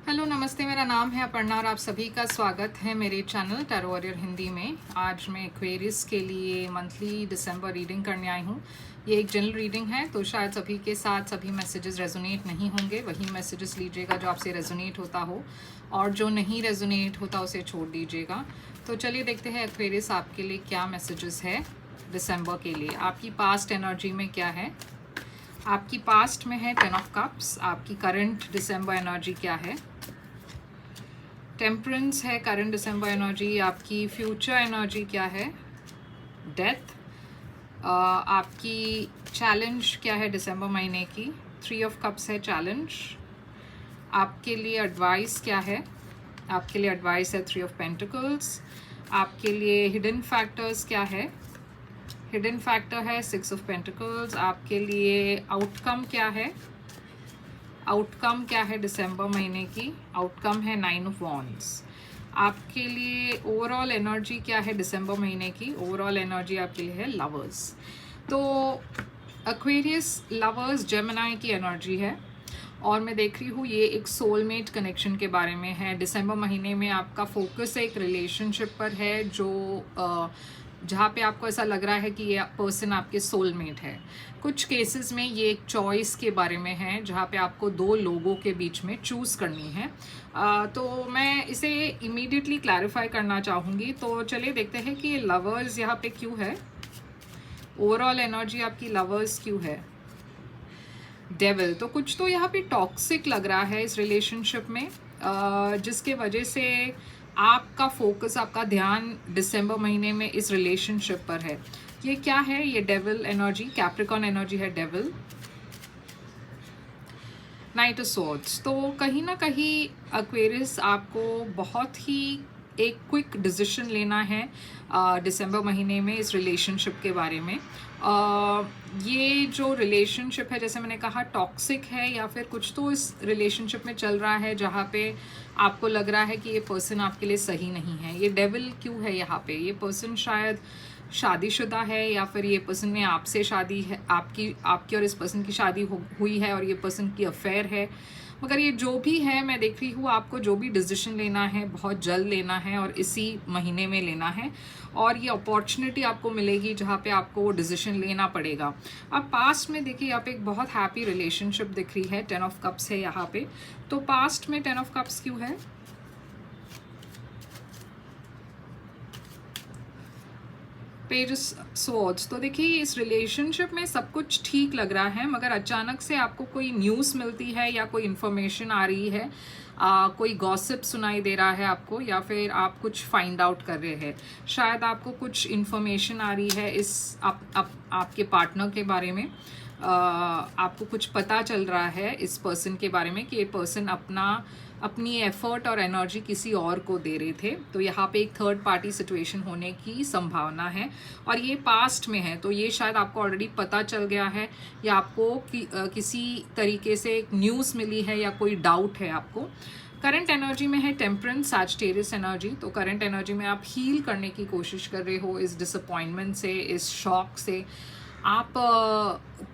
Hello नमस्ते, मेरा नाम है अपर्णा और आप सभी का स्वागत है मेरे चैनल टैरो वॉरियर हिंदी में। आज मैं एक्वेरियस के लिए मंथली दिसंबर रीडिंग करने आई हूँ। ये एक जनरल रीडिंग है, तो शायद सभी के साथ सभी मैसेजेस रेजोनेट नहीं होंगे। वही मैसेजेस लीजिएगा जो आपसे रेजोनेट होता हो, और जो नहीं रेजोनेट होता उसे छोड़ दीजिएगा। तो चलिए देखते हैं एक्वेरियस आपके लिए क्या मैसेजेस है दिसंबर के लिए। आपकी पास्ट एनर्जी में क्या है? आपकी पास्ट में है 10 ऑफ कप्स। आपकी करंट दिसंबर एनर्जी क्या है? टेम्परेंस है करंट दिसंबर एनर्जी। आपकी फ्यूचर एनर्जी क्या है? डेथ। आपकी चैलेंज क्या है दिसंबर महीने की? 3 ऑफ कप्स है चैलेंज। आपके लिए एडवाइस क्या है? आपके लिए एडवाइस है 3 ऑफ पेंटिकल्स। आपके लिए हिडन फैक्टर्स क्या है? हिडन फैक्टर है 6 ऑफ पेंटिकल्स। आपके लिए आउटकम क्या है? आउटकम क्या है दिसंबर महीने की? आउटकम है 9 ऑफ वॉन्ड्स। आपके लिए ओवरऑल एनर्जी क्या है दिसंबर महीने की? ओवरऑल एनर्जी आपके लिए है लवर्स। तो एक्वेरियस लवर्स जेमिनी की एनर्जी है, और मैं देख रही हूँ ये एक सोलमेट कनेक्शन के बारे में है। दिसंबर महीने में आपका फोकस एक रिलेशनशिप पर है जो जहाँ पे आपको ऐसा लग रहा है कि ये पर्सन आपके सोलमेट है। कुछ केसेस में ये एक चॉइस के बारे में है जहाँ पे आपको दो लोगों के बीच में चूज़ करनी है। तो मैं इसे इमीडिएटली क्लैरिफाई करना चाहूँगी। तो चलिए देखते हैं कि ये लवर्स यहाँ पे क्यों है। ओवरऑल एनर्जी आपकी लवर्स क्यों है? डेविल। तो कुछ तो यहाँ पे टॉक्सिक लग रहा है इस रिलेशनशिप में, जिसके वजह से आपका फोकस, आपका ध्यान दिसंबर महीने में इस रिलेशनशिप पर है। ये क्या है? ये डेविल एनर्जी, कैप्रिकॉर्न एनर्जी है डेविल। Night of swords. तो कहीं ना कहीं एक्वेरियस आपको बहुत ही एक क्विक डिसीजन लेना है दिसंबर महीने में इस रिलेशनशिप के बारे में। ये जो रिलेशनशिप है, जैसे मैंने कहा, टॉक्सिक है, या फिर कुछ तो इस रिलेशनशिप में चल रहा है जहाँ पे आपको लग रहा है कि ये पर्सन आपके लिए सही नहीं है। ये डेविल क्यों है यहाँ पे? ये पर्सन शायद शादीशुदा है, या फिर ये पर्सन ने आपसे शादी है, आपकी और इस पर्सन की शादी हुई है, और ये पर्सन की अफेयर है। मगर ये जो भी है, मैं देख रही हूँ आपको जो भी डिसीजन लेना है बहुत जल्द लेना है, और इसी महीने में लेना है, और ये अपॉर्चुनिटी आपको मिलेगी जहाँ पे आपको वो डिसीजन लेना पड़ेगा। अब पास्ट में देखिए, यहाँ पे एक बहुत हैप्पी रिलेशनशिप दिख रही है। 10 ऑफ कप्स है यहाँ पे। तो पास्ट में 10 ऑफ कप्स क्यों है? Page swords. तो देखिए, इस रिलेशनशिप में सब कुछ ठीक लग रहा है, मगर अचानक से आपको कोई न्यूज़ मिलती है या कोई इन्फॉर्मेशन आ रही है, कोई गॉसिप सुनाई दे रहा है आपको, या फिर आप कुछ फाइंड आउट कर रहे हैं। शायद आपको कुछ इन्फॉर्मेशन आ रही है आपके पार्टनर के बारे में। आपको कुछ पता चल रहा है इस पर्सन के बारे में कि ये पर्सन अपनी एफर्ट और एनर्जी किसी और को दे रहे थे। तो यहाँ पे एक थर्ड पार्टी सिचुएशन होने की संभावना है, और ये पास्ट में है। तो ये शायद आपको ऑलरेडी पता चल गया है, या आपको किसी तरीके से एक न्यूज़ मिली है, या कोई डाउट है आपको। करंट एनर्जी में है टेम्परेंस, सैजिटेरियस एनर्जी। तो करंट एनर्जी में आप हील करने की कोशिश कर रहे हो इस डिसअपॉइंटमेंट से, इस शॉक से। आप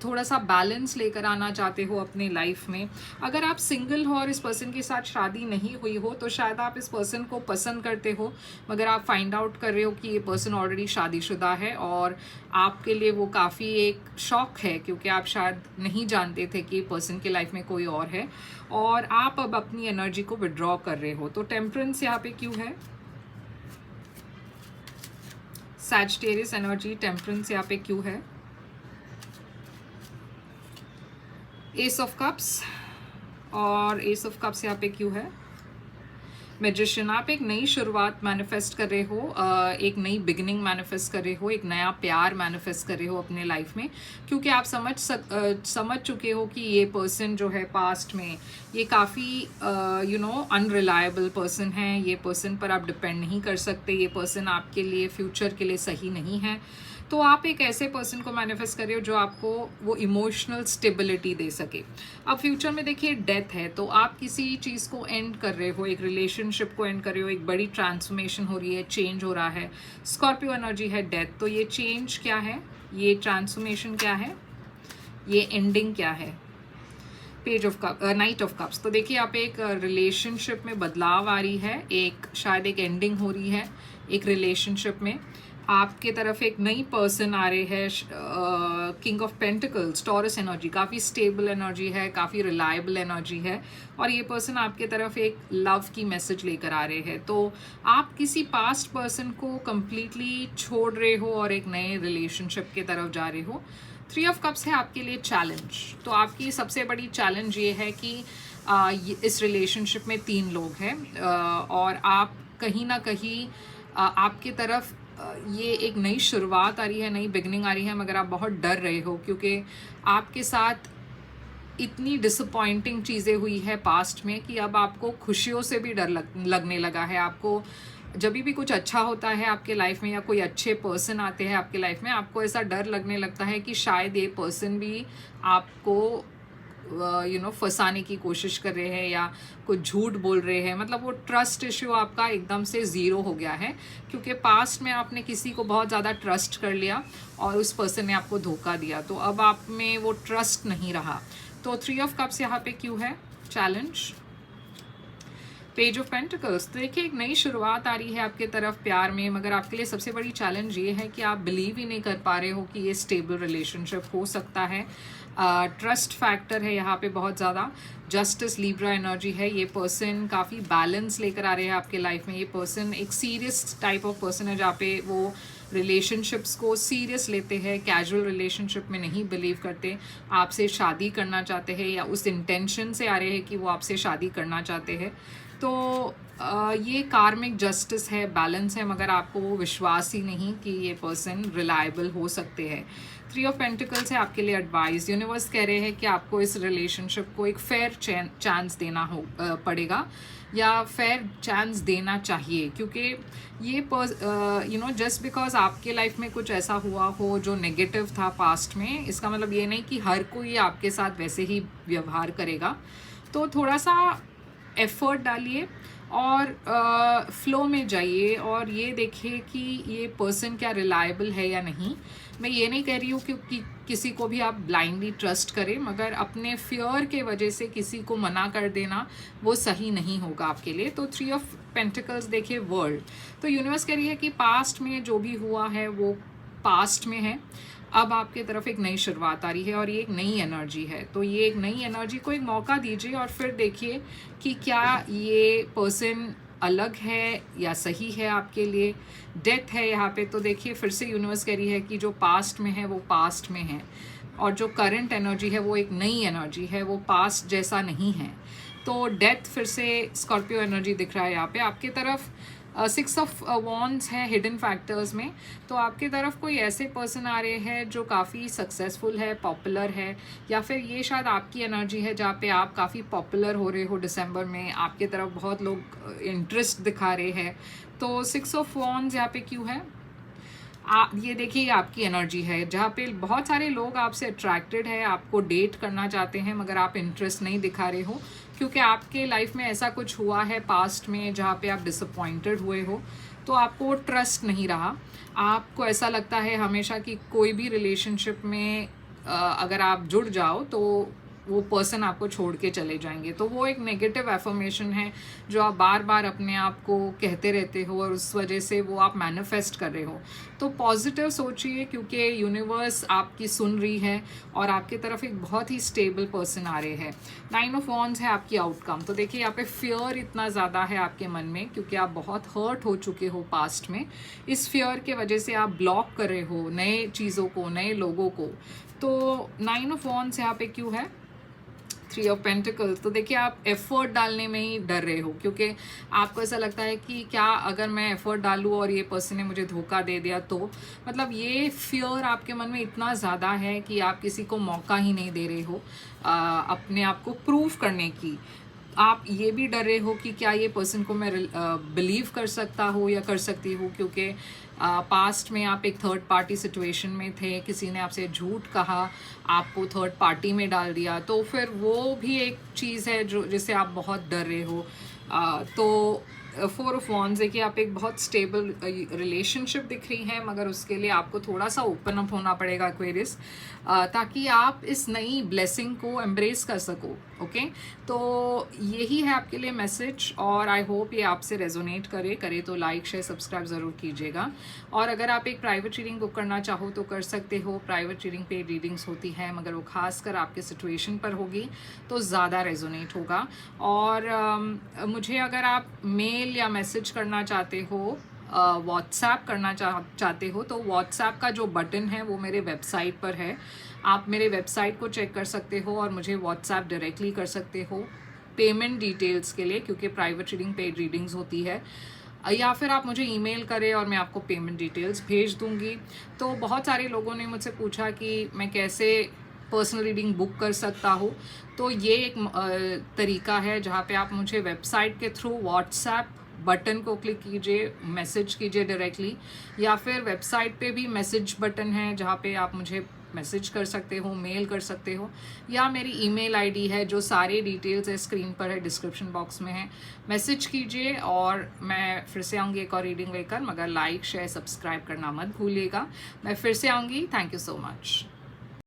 थोड़ा सा बैलेंस लेकर आना चाहते हो अपनी लाइफ में। अगर आप सिंगल हो और इस पर्सन के साथ शादी नहीं हुई हो, तो शायद आप इस पर्सन को पसंद करते हो, मगर आप फाइंड आउट कर रहे हो कि ये पर्सन ऑलरेडी शादीशुदा है, और आपके लिए वो काफ़ी एक शॉक है, क्योंकि आप शायद नहीं जानते थे कि पर्सन के लाइफ में कोई और है, और आप अब अपनी एनर्जी को विड्रॉ कर रहे हो। तो टेम्परेंस यहाँ पे क्यों है? सैजिटेरियस एनर्जी, टेम्परेंस यहाँ पे क्यों है? एस ऑफ कप्स, और एस ऑफ कप्स यहाँ पे क्यों है? मैजिशियन। आप एक नई शुरुआत मैनिफेस्ट कर रहे हो, एक नई बिगिनिंग मैनिफेस्ट कर रहे हो, एक नया प्यार मैनिफेस्ट कर रहे हो अपने लाइफ में, क्योंकि आप समझ चुके हो कि ये पर्सन जो है पास्ट में ये काफ़ी अनरिलायबल पर्सन है। ये पर्सन पर आप डिपेंड नहीं कर सकते। ये पर्सन आपके लिए फ्यूचर के लिए सही नहीं है। तो आप एक ऐसे पर्सन को मैनिफेस्ट कर रहे हो जो आपको वो इमोशनल स्टेबिलिटी दे सके। अब फ्यूचर में देखिए डेथ है, तो आप किसी चीज़ को एंड कर रहे हो, एक रिलेशनशिप को एंड कर रहे हो, एक बड़ी ट्रांसफॉर्मेशन हो रही है, चेंज हो रहा है। स्कॉर्पियो एनर्जी है डेथ। तो ये चेंज क्या है? ये ट्रांसफॉर्मेशन क्या है? ये एंडिंग क्या है? Page of cup, night of cups. तो देखिए यहाँ पे एक रिलेशनशिप में बदलाव आ रही है, एक शायद एक एंडिंग हो रही है एक रिलेशनशिप में। आपके तरफ एक नई पर्सन आ रहे हैं, king of pentacles, taurus energy, काफ़ी स्टेबल एनर्जी है, काफ़ी रिलायबल एनर्जी है। और ये पर्सन आपके तरफ एक लव की मैसेज लेकर आ रहे हैं। तो आप किसी पास्ट पर्सन को कम्प्लीटली छोड़ रहे हो और एक नए रिलेशनशिप की तरफ जा रहे हो। 3 ऑफ कप्स है आपके लिए चैलेंज। तो आपकी सबसे बड़ी चैलेंज ये है कि इस रिलेशनशिप में 3 लोग हैं और आप कहीं ना कहीं आपके तरफ ये एक नई शुरुआत आ रही है, नई बिगनिंग आ रही है, मगर आप बहुत डर रहे हो क्योंकि आपके साथ इतनी डिसअपॉइंटिंग चीज़ें हुई है पास्ट में कि अब आपको खुशियों से भी डर लगने लगा है। आपको जब भी कुछ अच्छा होता है आपके लाइफ में या कोई अच्छे पर्सन आते हैं आपके लाइफ में, आपको ऐसा डर लगने लगता है कि शायद ये पर्सन भी आपको फंसाने की कोशिश कर रहे हैं या कुछ झूठ बोल रहे हैं। मतलब वो ट्रस्ट इश्यू आपका एकदम से ज़ीरो हो गया है क्योंकि पास्ट में आपने किसी को बहुत ज़्यादा ट्रस्ट कर लिया और उस पर्सन ने आपको धोखा दिया, तो अब आप में वो ट्रस्ट नहीं रहा। तो 3 ऑफ कप्स यहाँ पे क्यों है? चैलेंज। Page of pentacles. तो देखिए एक नई शुरुआत आ रही है आपके तरफ प्यार में, मगर आपके लिए सबसे बड़ी चैलेंज ये है कि आप बिलीव ही नहीं कर पा रहे हो कि ये स्टेबल रिलेशनशिप हो सकता है। ट्रस्ट फैक्टर है यहाँ पे बहुत ज़्यादा। जस्टिस, लिब्रा एनर्जी है। ये पर्सन काफ़ी बैलेंस लेकर आ रहे हैं आपके लाइफ में। ये पर्सन एक सीरियस टाइप ऑफ पर्सन है जहाँ पे वो रिलेशनशिप्स को सीरियस लेते हैं, कैजुअल रिलेशनशिप में नहीं बिलीव करते। आपसे शादी करना चाहते हैं या उस इंटेंशन से आ रहे हैं कि वो आपसे शादी करना चाहते हैं। तो ये कार्मिक जस्टिस है, बैलेंस है, मगर आपको वो विश्वास ही नहीं कि ये पर्सन रिलायबल हो सकते हैं। 3 ऑफ पेंटिकल्स है आपके लिए एडवाइस। यूनिवर्स कह रहे हैं कि आपको इस रिलेशनशिप को एक फेयर चांस देना पड़ेगा या फेयर चांस देना चाहिए, क्योंकि ये जस्ट बिकॉज आपके लाइफ में कुछ ऐसा हुआ हो जो नेगेटिव था पास्ट में, इसका मतलब ये नहीं कि हर कोई आपके साथ वैसे ही व्यवहार करेगा। तो थोड़ा सा एफर्ट डालिए और फ्लो में जाइए और ये देखिए कि ये पर्सन क्या रिलायबल है या नहीं। मैं ये नहीं कह रही हूँ कि किसी को भी आप ब्लाइंडली ट्रस्ट करें, मगर अपने फियर के वजह से किसी को मना कर देना वो सही नहीं होगा आपके लिए। तो 3 ऑफ पेंटिकल्स देखिए वर्ल्ड। तो यूनिवर्स कह रही है कि पास्ट में जो भी हुआ है वो पास्ट में है, अब आपके तरफ एक नई शुरुआत आ रही है और ये एक नई एनर्जी है। तो ये एक नई एनर्जी को एक मौका दीजिए और फिर देखिए कि क्या ये पर्सन अलग है या सही है आपके लिए। डेथ है यहाँ पे, तो देखिए फिर से यूनिवर्स कह रही है कि जो पास्ट में है वो पास्ट में है और जो करंट एनर्जी है वो एक नई एनर्जी है, वो पास्ट जैसा नहीं है। तो डेथ फिर से स्कॉर्पियो एनर्जी दिख रहा है यहाँ पे आपके तरफ। 6 ऑफ वॉन्ड्स है हिडन फैक्टर्स में। तो आपकी तरफ कोई ऐसे पर्सन आ रहे हैं जो काफ़ी सक्सेसफुल है, पॉपुलर है, या फिर ये शायद आपकी एनर्जी है जहाँ पे आप काफ़ी पॉपुलर हो रहे हो। दिसंबर में आपके तरफ बहुत लोग इंटरेस्ट दिखा रहे हैं। तो 6 ऑफ वॉन्ड्स यहाँ पे क्यों है? ये देखिए आपकी एनर्जी है जहाँ पे बहुत सारे लोग आपसे अट्रैक्टेड है, आपको डेट करना चाहते हैं, मगर आप इंटरेस्ट नहीं दिखा रहे हो क्योंकि आपके लाइफ में ऐसा कुछ हुआ है पास्ट में जहाँ पे आप डिसअपॉइंटेड हुए हो। तो आपको ट्रस्ट नहीं रहा। आपको ऐसा लगता है हमेशा कि कोई भी रिलेशनशिप में अगर आप जुड़ जाओ तो वो पर्सन आपको छोड़ के चले जाएंगे। तो वो एक नेगेटिव एफर्मेशन है जो आप बार बार अपने आप को कहते रहते हो और उस वजह से वो आप मैनिफेस्ट कर रहे हो। तो पॉजिटिव सोचिए क्योंकि यूनिवर्स आपकी सुन रही है और आपकी तरफ एक बहुत ही स्टेबल पर्सन आ रहे हैं। 9 ऑफ वॉन्ड्स है आपकी आउटकम। तो देखिए यहाँ पे फियर इतना ज़्यादा है आपके मन में क्योंकि आप बहुत हर्ट हो चुके हो पास्ट में। इस फियर के वजह से आप ब्लॉक कर रहे हो नए चीज़ों को, नए लोगों को। तो 9 ऑफ वॉन्ड्स यहाँ पे क्यों है? 3 ऑफ पेंटिकल्स। तो देखिए आप एफर्ट डालने में ही डर रहे हो क्योंकि आपको ऐसा लगता है कि क्या अगर मैं एफर्ट डालूँ और ये पर्सन ने मुझे धोखा दे दिया तो, मतलब ये फियर आपके मन में इतना ज़्यादा है कि आप किसी को मौका ही नहीं दे रहे हो अपने आप को प्रूव करने की। आप ये भी डर रहे हो कि क्या ये पर्सन को मैं बिलीव कर सकता हूँ या कर सकती हूँ, क्योंकि पास्ट में आप एक थर्ड पार्टी सिचुएशन में थे, किसी ने आपसे झूठ कहा, आपको थर्ड पार्टी में डाल दिया। तो फिर वो भी एक चीज़ है जो जिससे आप बहुत डर रहे हो। तो 4 ऑफ वॉन्ड्स है कि आप एक बहुत स्टेबल रिलेशनशिप दिख रही हैं, मगर उसके लिए आपको थोड़ा सा ओपन अप होना पड़ेगा एक्वेरियस, ताकि आप इस नई ब्लेसिंग को एम्ब्रेस कर सको। ओके, तो यही है आपके लिए मैसेज, और आई होप ये आपसे रेजोनेट करे तो लाइक शेयर सब्सक्राइब ज़रूर कीजिएगा। और अगर आप एक प्राइवेट रीडिंग बुक करना चाहो तो कर सकते हो। प्राइवेट रीडिंग पेड रीडिंग्स होती हैं, मगर वो खासकर आपके सिचुएशन पर होगी तो ज़्यादा रेजोनेट होगा। और मुझे अगर आप मेल या मैसेज करना चाहते हो, व्हाट्सएप करना चाहते हो, तो व्हाट्सएप का जो बटन है वो मेरे वेबसाइट पर है। आप मेरे वेबसाइट को चेक कर सकते हो और मुझे व्हाट्सएप डायरेक्टली कर सकते हो पेमेंट डिटेल्स के लिए, क्योंकि प्राइवेट रीडिंग पेड रीडिंग्स होती है। या फिर आप मुझे ईमेल करें और मैं आपको पेमेंट डिटेल्स भेज दूंगी। तो बहुत सारे लोगों ने मुझसे पूछा कि मैं कैसे पर्सनल रीडिंग बुक कर सकता हूँ। तो ये एक तरीका है जहाँ पे आप मुझे वेबसाइट के थ्रू व्हाट्सएप बटन को क्लिक कीजिए, मैसेज कीजिए डायरेक्टली, या फिर वेबसाइट पे भी मैसेज बटन है जहाँ पे आप मुझे मैसेज कर सकते हो, मेल कर सकते हो, या मेरी ईमेल आईडी है जो सारे डिटेल्स है स्क्रीन पर है, डिस्क्रिप्शन बॉक्स में है। मैसेज कीजिए और मैं फिर से आऊँगी एक और रीडिंग लेकर, मगर लाइक शेयर सब्सक्राइब करना मत भूलिएगा। मैं फिर से आऊँगी। Thank you so much.